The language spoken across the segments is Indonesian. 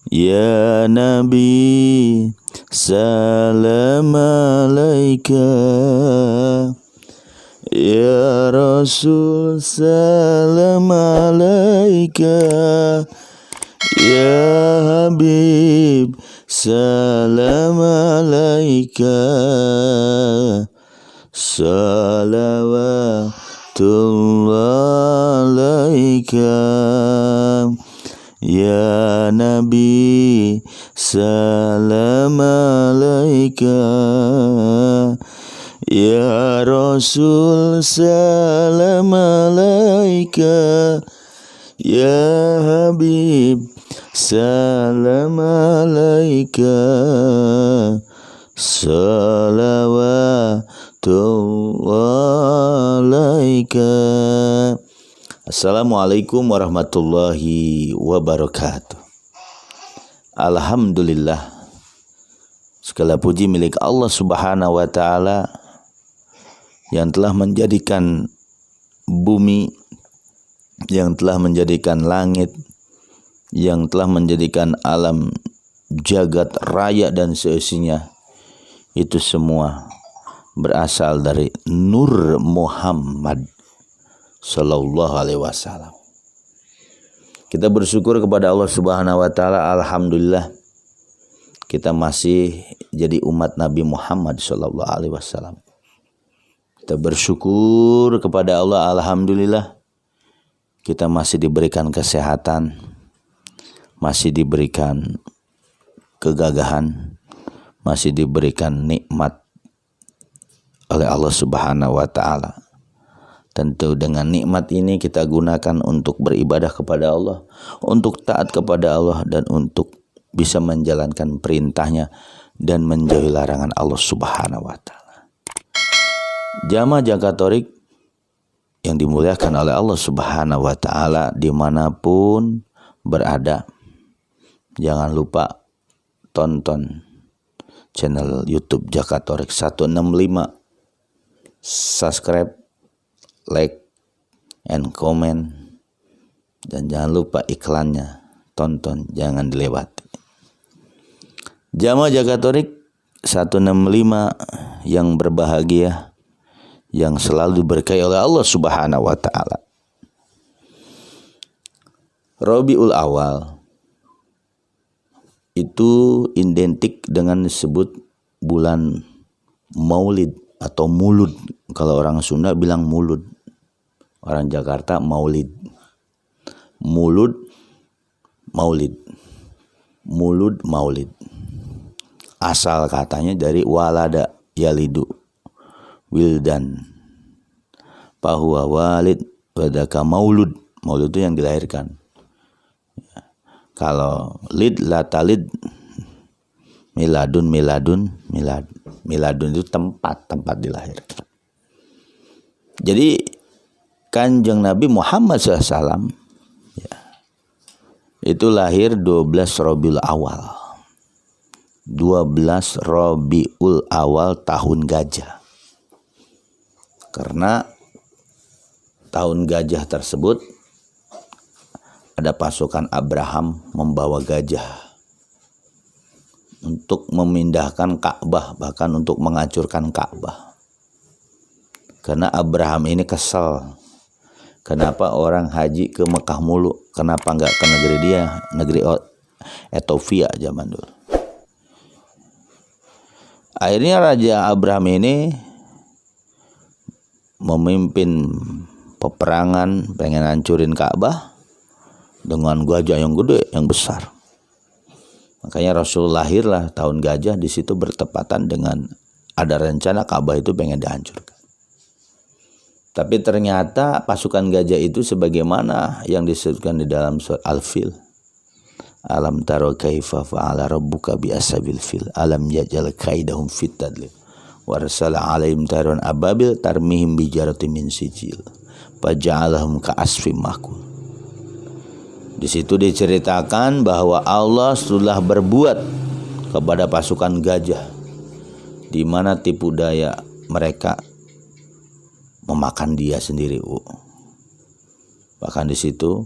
Ya Nabi salam alaika, Ya Rasul salam alaika, Ya Habib salam alaika, salawatullah alaika. Ya Nabi salam alaika, Ya Rasul salam alaika, Ya Habib salam alaika, salawatullah alaika. Assalamualaikum warahmatullahi wabarakatuh. Alhamdulillah, segala puji milik Allah Subhanahu wa ta'ala yang telah menjadikan bumi, yang telah menjadikan langit, yang telah menjadikan alam jagat raya dan seisinya. Itu semua berasal dari Nur Muhammad Sallallahu alaihi wasallam. Kita bersyukur kepada Allah Subhanahu wa ta'ala. Alhamdulillah, kita masih jadi umat Nabi Muhammad Sallallahu alaihi wasallam. Kita bersyukur kepada Allah. Alhamdulillah, kita masih diberikan kesehatan, masih diberikan kegagahan, masih diberikan nikmat oleh Allah Subhanahu wa ta'ala. Tentu dengan nikmat ini kita gunakan untuk beribadah kepada Allah, untuk taat kepada Allah, dan untuk bisa menjalankan perintahnya dan menjauhi larangan Allah Subhanahu wa ta'ala. Jamaah Jakatorik yang dimuliakan oleh Allah Subhanahu wa ta'ala dimanapun berada, jangan lupa tonton channel YouTube Jakatorik 165, subscribe, like, and comment, dan jangan lupa iklannya, tonton, jangan dilewati. Jamaah Jakatorik 165 yang berbahagia, yang selalu diberkahi oleh Allah Subhanahu wa ta'ala. Rabiul Awal itu identik dengan disebut bulan Maulid atau Mulud. Kalau orang Sunda bilang Mulud, orang Jakarta Maulid. Mulud, Maulid. Mulud, Maulid. Asal katanya dari walada yalidu wildan, fahuwa walid wadaka maulud. Maulud itu yang dilahirkan. Kalau lid latalid, miladun miladun itu tempat dilahirkan. Jadi Kanjeng Nabi Muhammad SAW itu lahir 12 Rabiul Awal. 12 Rabiul Awal tahun gajah. Karena tahun gajah tersebut ada pasukan Abraham membawa gajah untuk memindahkan Ka'bah, bahkan untuk menghancurkan Ka'bah. Karena Abraham ini kesel. Kenapa orang haji ke Mekah mulu? Kenapa nggak ke negeri dia, negeri Ethiopia zaman dulu? Akhirnya Raja Abraham ini memimpin peperangan, pengen hancurin Ka'bah dengan gajah yang gede, yang besar. Makanya Rasul lahirlah tahun gajah, di situ bertepatan dengan ada rencana Ka'bah itu pengen dihancurkan. Tapi ternyata pasukan gajah itu sebagaimana yang disebutkan di dalam surat Al-Fil. Alam taro kaifa fa'ala rabbuka bi ashabil fil alam yaj'al kaidahum fit tadlil wa arsala 'alaihim tayran ababil tarmihim bi jaratin min sijil faja'alahum ka'asfim ma'kul. Di situ diceritakan bahwa Allah sudah berbuat kepada pasukan gajah, di mana tipu daya mereka memakan dia sendiri. Bahkan di situ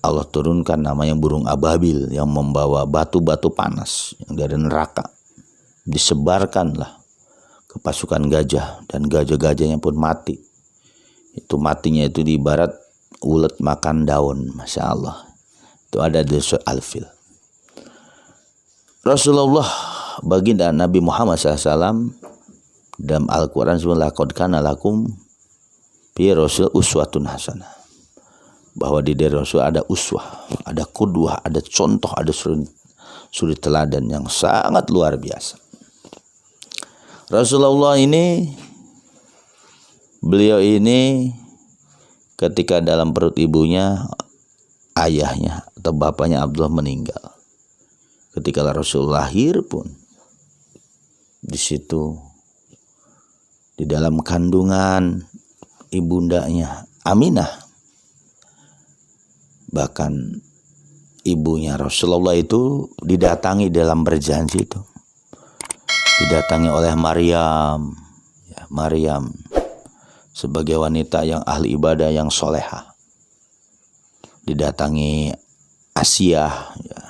Allah turunkan namanya burung ababil yang membawa batu-batu panas yang dari neraka. Disebarkanlah ke pasukan gajah dan gajah-gajahnya pun mati. Itu matinya itu di ibarat ulet makan daun, Masya Allah. Itu ada di surat Al-Fil. Rasulullah baginda Nabi Muhammad SAW dalam Al-Quran sebut laqad kana lakum fi rasul uswatun hasanah. Bahwa di diri Rasul ada uswah, ada qudwah, ada contoh, ada suri teladan yang sangat luar biasa. Rasulullah ini, beliau ini ketika dalam perut ibunya, ayahnya atau bapaknya Abdullah meninggal. Ketika Rasul lahir pun di situ di dalam kandungan ibundanya Aminah, bahkan ibunya Rasulullah itu didatangi dalam berjanji itu, didatangi oleh Maryam, ya, Maryam sebagai wanita yang ahli ibadah yang solehah, didatangi Asiyah, ya,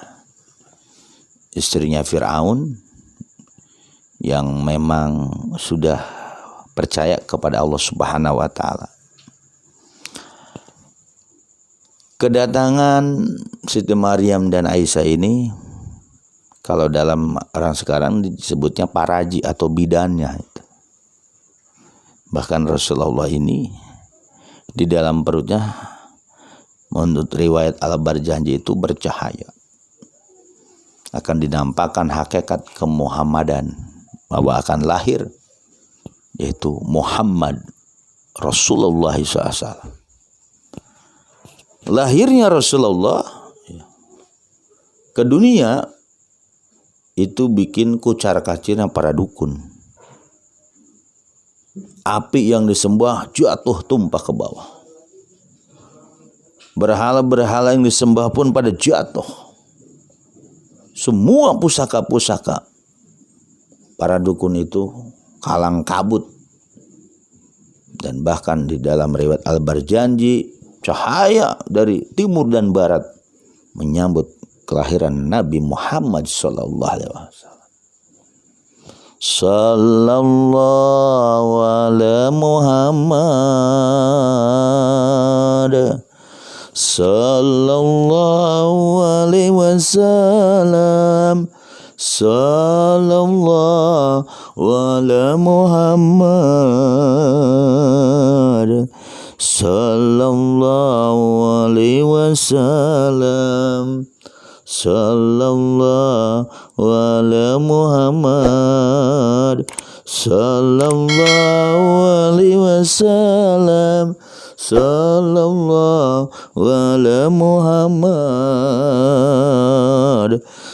istrinya Fir'aun yang memang sudah percaya kepada Allah Subhanahu wa Ta'ala. Kedatangan Siti Maryam dan Aisyah ini, kalau dalam orang sekarang disebutnya paraji atau bidannya. Bahkan Rasulullah ini di dalam perutnya menurut riwayat Al-Barjanji itu bercahaya. Akan dinampakkan hakikat kemuhammadan, bahwa akan lahir yaitu Muhammad Rasulullah SAW. Lahirnya Rasulullah ke dunia itu bikin kucar-kacirnya para dukun. Api yang disembah jatuh tumpah ke bawah. Berhala-berhala yang disembah pun pada jatuh. Semua pusaka-pusaka para dukun itu kalang kabut. Dan bahkan di dalam riwayat Al-Barjanji, cahaya dari timur dan barat menyambut kelahiran Nabi Muhammad sallallahu alaihi wasallam. Sallallahu ala Muhammad sallallahu alaihi wasallam. Sallallahu ala Muhammad sallallahu alaihi wasallam. Sallallahu ala Muhammad sallallahu alaihi wasallam. Sallallahu ala Muhammad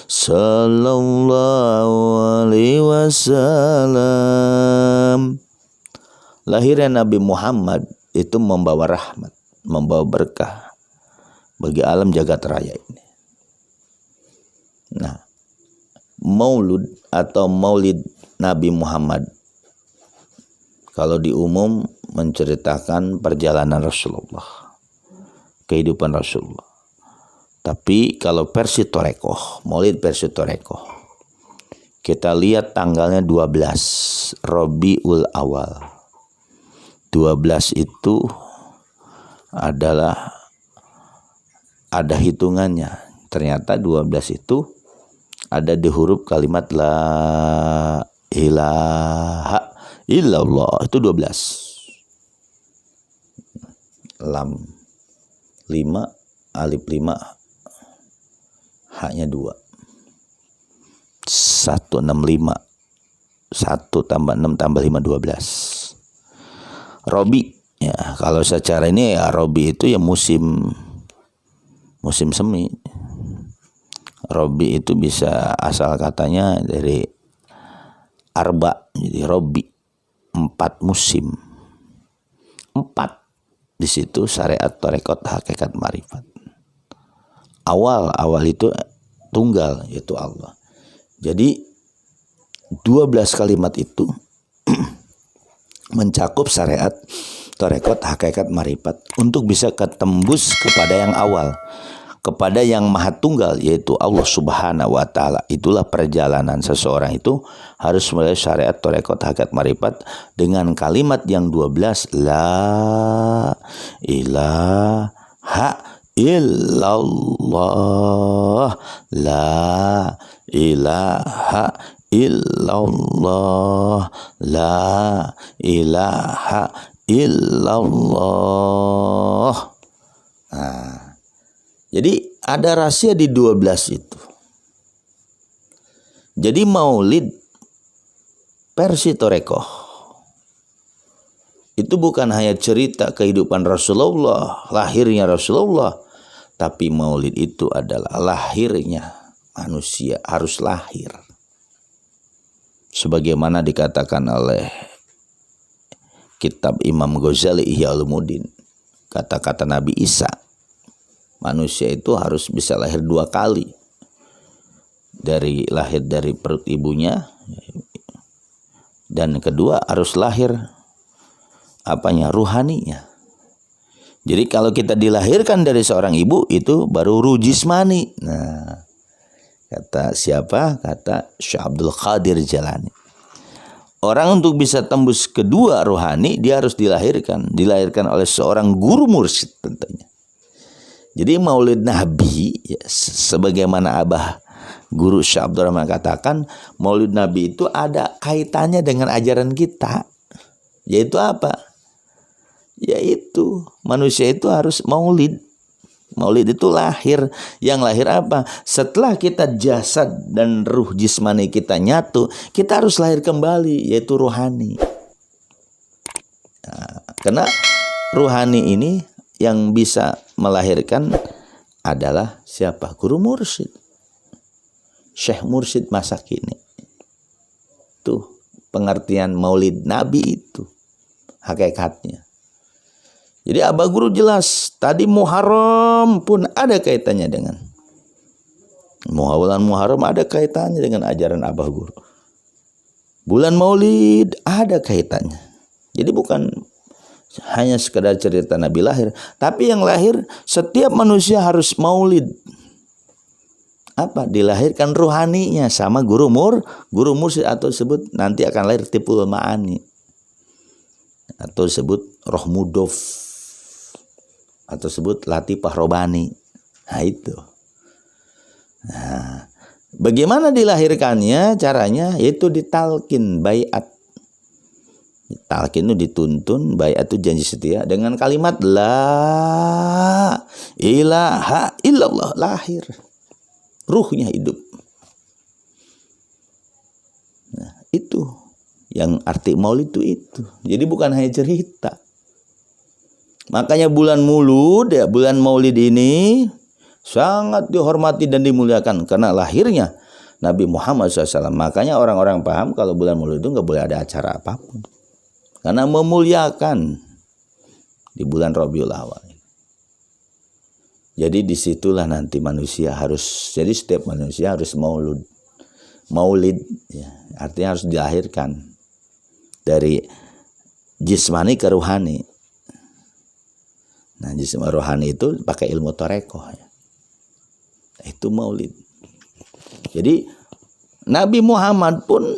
sallallahu alaihi wasallam. Lahirnya Nabi Muhammad itu membawa rahmat, membawa berkah bagi alam jagat raya ini. Nah, maulud atau maulid Nabi Muhammad kalau di umum menceritakan perjalanan Rasulullah, kehidupan Rasulullah. Tapi kalau versi Torekoh, maulid versi Torekoh, kita lihat tanggalnya 12 Rabiul Awal. 12 itu adalah ada hitungannya. Ternyata 12 itu ada di huruf kalimat la ilaha illallah, itu 12. Lam 5, alif 5, haknya 2. 165. 1 tambah 6 tambah 5 12. Robi, ya kalau secara ini ya Robi itu ya musim semi. Robi itu bisa asal katanya dari arba, jadi Robi 4 musim. 4 di situ syariat tarekat hakikat marifat. Awal itu tunggal, yaitu Allah. Jadi 12 kalimat itu mencakup syariat tarekat hakikat marifat untuk bisa ketembus kepada yang awal. kepada yang maha tunggal, yaitu Allah subhanahu wa ta'ala. Itulah perjalanan seseorang itu harus mulai syariat torekot hakikat marifat dengan kalimat yang 12, la ilaha illallah, la ilaha illallah, la ilaha illallah. Nah, jadi ada rahasia di 12 itu. Jadi maulid versi Torekoh itu bukan hanya cerita kehidupan Rasulullah, lahirnya Rasulullah, tapi maulid itu adalah lahirnya manusia, harus lahir. Sebagaimana dikatakan oleh kitab Imam Ghazali Ihya Ulumuddin, kata-kata Nabi Isa, manusia itu harus bisa lahir 2 kali. Lahir dari perut ibunya, dan kedua harus lahir ruhaninya. Jadi kalau kita dilahirkan dari seorang ibu itu baru ruh jismani. Nah, kata siapa? Kata Syekh Abdul Qadir Jalani. Orang untuk bisa tembus kedua rohani, dia harus dilahirkan oleh seorang guru mursyid tentunya. Jadi maulid Nabi, ya, sebagaimana Abah Guru Syekh Abdul Rahman katakan, maulid Nabi itu ada kaitannya dengan ajaran kita. Yaitu apa? Yaitu manusia itu harus maulid. Maulid itu lahir. Yang lahir apa? Setelah kita jasad dan ruh jismani kita nyatu, kita harus lahir kembali, yaitu rohani. Nah, karena rohani ini yang bisa melahirkan adalah siapa? Guru mursyid, Syekh Mursyid masa kini. Tuh pengertian maulid Nabi itu hakikatnya. Jadi Abah Guru jelas, tadi Muharram pun ada kaitannya dengan bulan Muharram, ada kaitannya dengan ajaran Abah Guru. Bulan Maulid ada kaitannya. Jadi bukan hanya sekedar cerita Nabi lahir, tapi yang lahir setiap manusia harus maulid. Apa? Dilahirkan rohaninya sama guru mursyid, atau disebut nanti akan lahir tipul ma'ani, atau disebut roh mudof, atau sebut latifah robani. Nah itu. Nah, bagaimana dilahirkannya? Caranya yaitu ditalkin, baiat. Talqin itu dituntun, baiat itu janji setia dengan kalimat la ilaha illallah, lahir. Ruhnya hidup. Nah, itu yang arti maulid itu. Jadi bukan hanya cerita. Makanya bulan maulid ini sangat dihormati dan dimuliakan karena lahirnya Nabi Muhammad SAW. Makanya orang-orang paham kalau bulan maulid itu nggak boleh ada acara apapun. Karena memuliakan di bulan Rabiul Awal. Jadi disitulah nanti manusia harus, jadi setiap manusia harus maulid, ya, artinya harus dilahirkan dari jismani ke rohani. Nah, jismani rohani itu pakai ilmu torekoh, ya. Itu maulid. Jadi Nabi Muhammad pun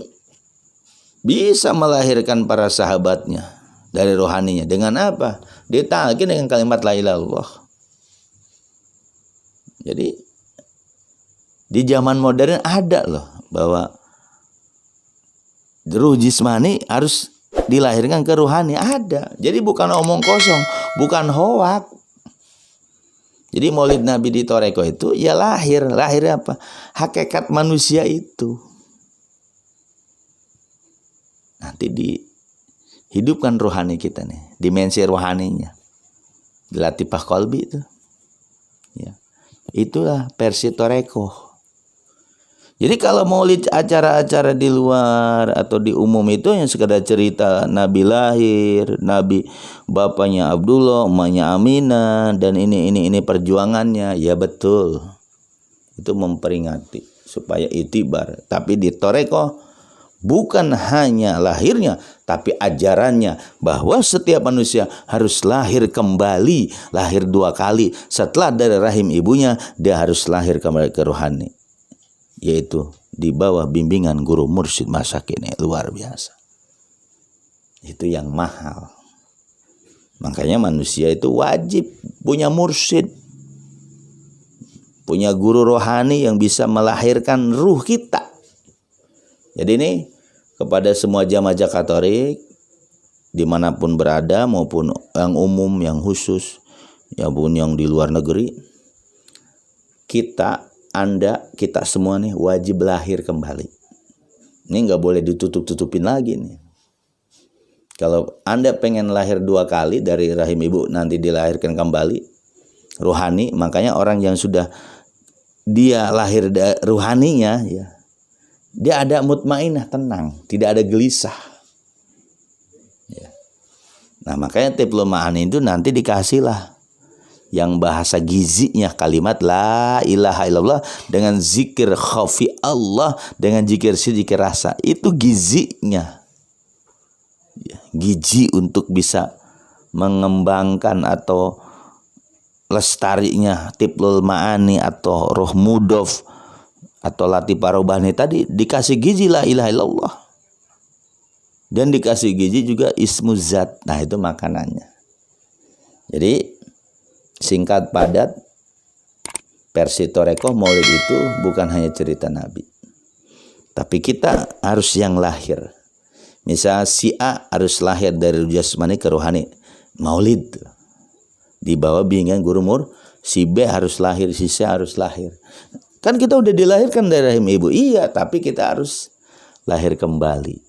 bisa melahirkan para sahabatnya dari rohaninya dengan apa? Ditalqin dengan kalimat la ilaha illallah. Jadi di zaman modern ada loh bahwa ruh jismani harus dilahirkan ke rohani, ada. Jadi bukan omong kosong, bukan hoak. Jadi maulid Nabi di Toreko itu ya lahir apa? Hakikat manusia itu. Nanti dihidupkan rohani kita nih, dimensi rohaninya. Di latifah qalbi itu. Ya. Itulah versi Toreko. Jadi kalau maulid acara-acara di luar atau di umum itu yang sekedar cerita Nabi lahir, Nabi bapaknya Abdullah, emaknya Aminah, dan ini perjuangannya, ya betul. Itu memperingati supaya itibar. Tapi di Toreko Bukan hanya lahirnya, tapi ajarannya bahwa setiap manusia harus lahir kembali, lahir 2 kali. Setelah dari rahim ibunya, dia harus lahir kembali ke rohani, yaitu di bawah bimbingan guru mursyid masa kini. Luar biasa. Itu yang mahal. Makanya manusia itu wajib punya mursyid, punya guru rohani yang bisa melahirkan ruh kita. Jadi ini kepada semua jamaah Katolik dimanapun berada, maupun yang umum, yang khusus, maupun yang di luar negeri, kita semua nih wajib lahir kembali. Ini nggak boleh ditutup-tutupin lagi nih. Kalau Anda pengen lahir 2 kali dari rahim ibu, nanti dilahirkan kembali rohani, makanya orang yang sudah dia lahir rohaninya, ya, dia ada mutmainah, tenang, tidak ada gelisah. Ya. Nah, makanya tiplul ma'ani itu nanti dikasihlah yang bahasa gizinya kalimat la ilaha illallah dengan zikir khafi Allah, dengan zikir rasa. Itu gizinya. Ya, gizi untuk bisa mengembangkan atau lestarinya tiplul ma'ani atau roh mudof atau latifah robani tadi, dikasih gizi la ilaha illallah, dan dikasih gizi juga ismu zat. Nah, itu makanannya. Jadi singkat padat, versi Torekoh Maulid itu bukan hanya cerita Nabi, tapi kita harus yang lahir. Misal si A harus lahir dari jasmani ke rohani, Maulid di bawah bimbingan guru si B harus lahir, si C harus lahir. Kan kita udah dilahirkan dari rahim ibu, iya, tapi kita harus lahir kembali.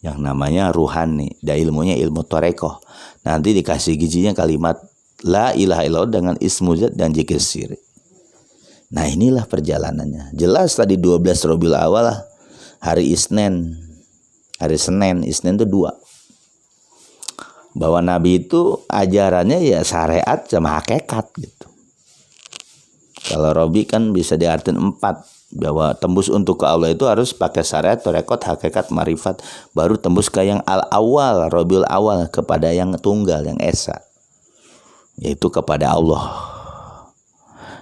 Yang namanya ruhani, dan ilmunya ilmu Torekoh. Nanti dikasih gizinya kalimat la ilaha illallah dengan ismu zat dan zikir siri. Nah, inilah perjalanannya. Jelas tadi 12 Rabiul Awal, hari Senin itu 2. Bahwa Nabi itu ajarannya ya syariat sama hakikat gitu. Kalau Robi kan bisa diartikan 4, bahwa tembus untuk ke Allah itu harus pakai syariat, torekot, hakikat, marifat, baru tembus ke yang al-awal, Robiul Awal, kepada yang tunggal, yang esa, yaitu kepada Allah.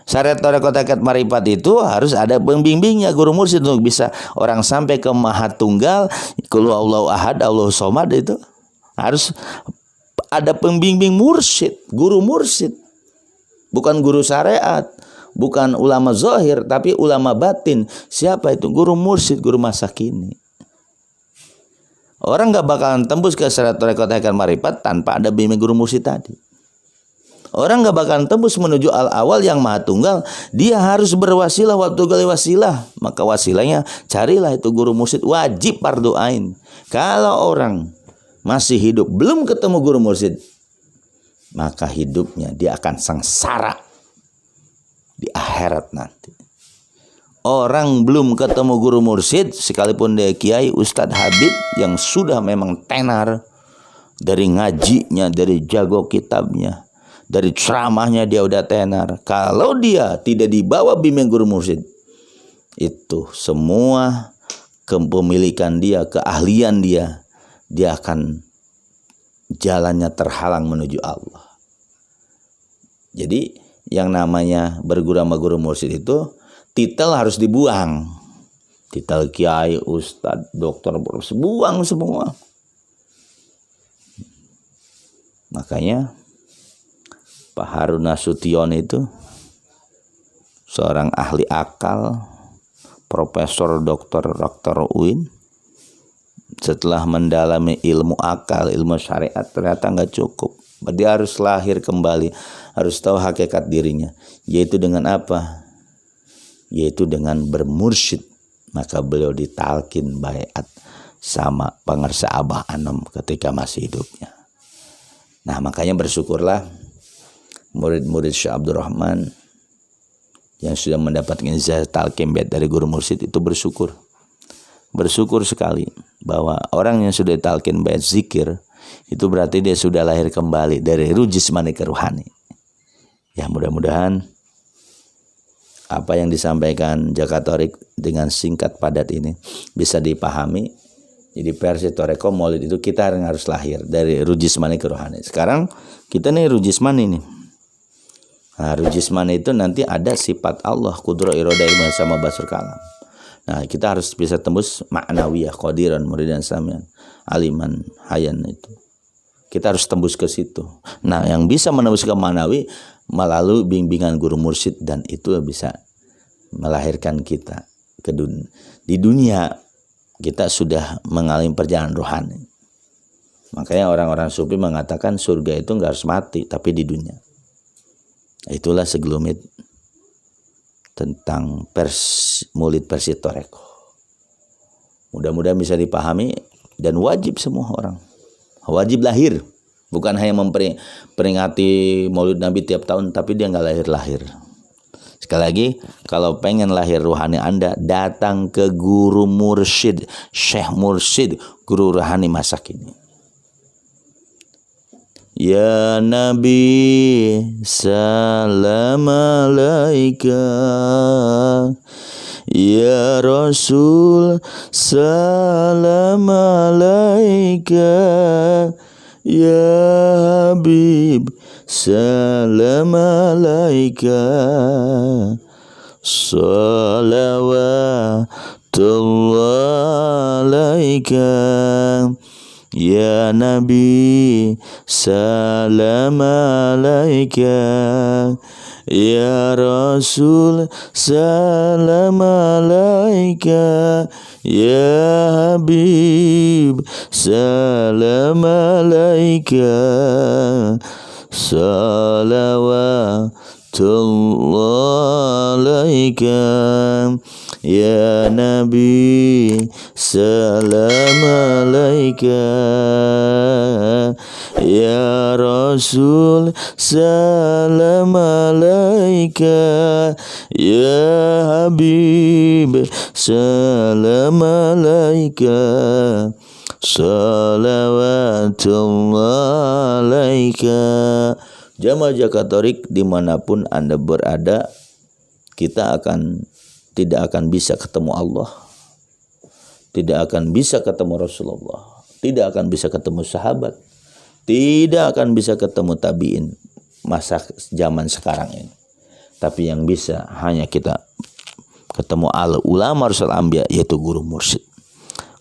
Syariat, torekot, hakikat, marifat itu harus ada pembimbingnya, guru mursyid, untuk bisa orang sampai ke maha tunggal, qul huwallahu ahad, Allahu somad, itu harus ada pembimbing mursyid, guru mursyid. Bukan guru syariat, bukan ulama zahir, tapi ulama batin. Siapa itu? Guru mursyid, guru masa kini. Orang gak bakalan tembus ke syariat, tarekat, hakikat, marifat tanpa ada bimbing guru mursyid tadi. Orang gak bakalan tembus menuju al-awal yang maha tunggal, dia harus berwasilah, waktu gali wasilah. Maka wasilahnya carilah itu guru mursyid, wajib fardu ain. Kalau orang masih hidup belum ketemu guru mursyid, maka hidupnya dia akan sengsara di akhirat nanti. Orang belum ketemu guru mursyid, sekalipun dia kiai, ustadz, habib yang sudah memang tenar dari ngajinya, dari jago kitabnya, dari ceramahnya dia udah tenar, kalau dia tidak dibawa bimbing guru mursyid, itu semua kepemilikan dia, keahlian dia akan jalannya terhalang menuju Allah. Jadi yang namanya berguru sama guru mursyid itu titel harus dibuang. Titel kiai, ustadz, dokter, buang semua. Makanya Pak Harun Nasution itu seorang ahli akal, profesor, dokter UIN. Setelah mendalami ilmu akal, ilmu syariat, ternyata nggak cukup. Dia harus lahir kembali, harus tahu hakikat dirinya, yaitu dengan apa? Yaitu dengan bermursyid. Maka beliau ditalkin baiat sama pengarsa Abah Anom ketika masih hidupnya. Nah, makanya bersyukurlah murid-murid Syekh Abdul Rahman yang sudah mendapatkan ijazah talqin bait dari guru mursyid itu bersyukur sekali bahwa orang yang sudah talqin bait zikir itu berarti dia sudah lahir kembali dari ruh jismani ke ruhani. Ya, mudah-mudahan apa yang disampaikan Jakatorik dengan singkat padat ini bisa dipahami. Jadi versi Toreko Maulid itu kita harus lahir dari rujismani ke rohani. Sekarang kita nih rujismani nih. Nah, rujismani itu nanti ada sifat Allah, kudro iroda ilmu sama basur kalam. Nah, kita harus bisa tembus ma'nawiyah, qadiran, muridan, samian, aliman, hayan itu. Kita harus tembus ke situ. Nah, yang bisa menembus ke ma'nawi melalui bimbingan guru mursyid, dan itu bisa melahirkan kita ke dunia. Di dunia kita sudah mengalami perjalanan rohani. Makanya orang-orang sufi mengatakan surga itu nggak harus mati, tapi di dunia. Itulah segelumit tentang Maulid versi Toreko. Mudah-mudahan bisa dipahami dan wajib semua orang. Wajib lahir. Bukan hanya memperingati Maulid Nabi tiap tahun, tapi dia nggak lahir-lahir. Sekali lagi, kalau pengen lahir rohani Anda, datang ke guru mursyid, Syekh Mursyid, guru rohani masa kini. Ya Nabi, salam alaika. Ya Rasul, salam alaika. Ya Habib, salam alaika. Salawatullah alaika. Ya Nabi, salam alaika. Ya Rasul, salam alaika. Ya Habib, salam alaika. Salawatullah alaika. Ya Nabi, salam alaika. Ya Rasul, salam alaika. Ya Habib, salam alaika. Salawatullah alaika. Jamaah Jakatorik dimanapun Anda berada, kita tidak akan bisa ketemu Allah, tidak akan bisa ketemu Rasulullah, tidak akan bisa ketemu sahabat, tidak akan bisa ketemu tabiin masa zaman sekarang ini. Tapi yang bisa hanya kita ketemu al ulama rasul anbiya, yaitu guru mursyid.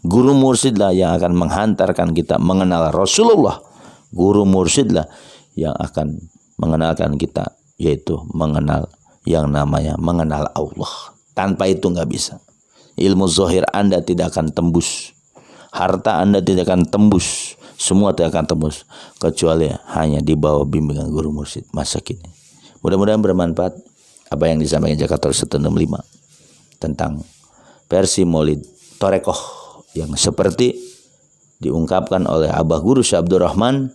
Guru mursyidlah yang akan menghantarkan kita mengenal Rasulullah. Guru mursyidlah yang akan mengenalkan kita, yaitu mengenal yang namanya mengenal Allah. Tanpa itu nggak bisa. Ilmu zahir Anda tidak akan tembus, harta Anda tidak akan tembus, semua tidak akan tembus kecuali hanya di bawah bimbingan guru mursyid masa kini. Mudah-mudahan bermanfaat apa yang disampaikan Jakatorik 165 tentang versi Maulid Torekoh yang seperti diungkapkan oleh Abah Guru Syekh Abdul Rahman,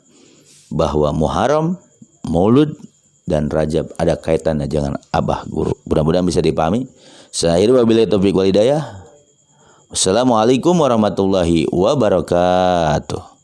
bahwa Muharram, Maulud, dan Rajab ada kaitannya dengan Abah Guru. Mudah-mudahan bisa dipahami. Saya wabillahi taufiq wal hidayah. Wassalamualaikum warahmatullahi wabarakatuh.